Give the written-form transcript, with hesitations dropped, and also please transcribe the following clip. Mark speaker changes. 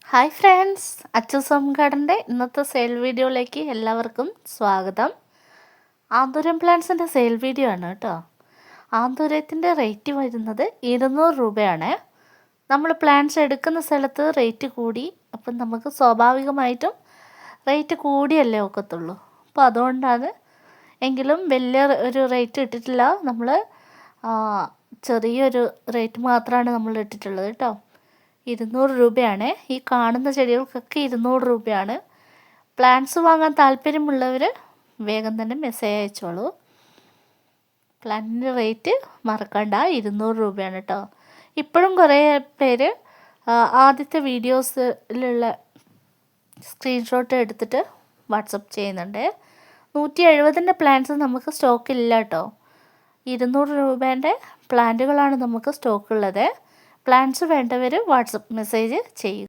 Speaker 1: Hi friends, Achus home ഗാർഡൻ്റെ ഇന്നത്തെ sale വീഡിയോയിലേക്ക് എല്ലാവർക്കും സ്വാഗതം. ആന്തൂരം പ്ലാന്റ്സിൻ്റെ സെയിൽ വീഡിയോ ആണ് കേട്ടോ. ആന്തൂരത്തിൻ്റെ റേറ്റ് വരുന്നത് 200 രൂപയാണ്. നമ്മൾ പ്ലാന്റ്സ് എടുക്കുന്ന സ്ഥലത്ത് റേറ്റ് കൂടി, അപ്പം നമുക്ക് സ്വാഭാവികമായിട്ടും റേറ്റ് കൂടിയല്ലേ ഒക്കത്തുള്ളൂ. അപ്പോൾ അതുകൊണ്ടാണ്, എങ്കിലും വലിയ ഒരു റേറ്റ് ഇട്ടിട്ടില്ല. നമ്മൾ ചെറിയൊരു റേറ്റ് മാത്രമാണ് നമ്മൾ ഇട്ടിട്ടുള്ളത് കേട്ടോ. 200 രൂപയാണ്. ഈ കാണുന്ന ചെടികൾക്കൊക്കെ 200 രൂപയാണ്. പ്ലാന്റ്സ് വാങ്ങാൻ താല്പര്യമുള്ളവർ വേഗം തന്നെ മെസ്സേജ് അയച്ചോളൂ. പ്ലാന്റിൻ്റെ റേറ്റ് മറക്കണ്ട, 200 രൂപയാണ് കേട്ടോ. ഇപ്പോഴും കുറേ പേര് ആദ്യത്തെ വീഡിയോസിലുള്ള സ്ക്രീൻഷോട്ട് എടുത്തിട്ട് വാട്സപ്പ് ചെയ്യുന്നുണ്ട്. 170ൻ്റെ പ്ലാന്റ്സ് നമുക്ക് സ്റ്റോക്കില്ല കേട്ടോ. 200 രൂപേൻ്റെ പ്ലാന്റുകളാണ് നമുക്ക് സ്റ്റോക്കുള്ളത്. പ്ലാന്റ്സ് വേണ്ടവർ വാട്സപ്പ് മെസ്സേജ് ചെയ്യുക.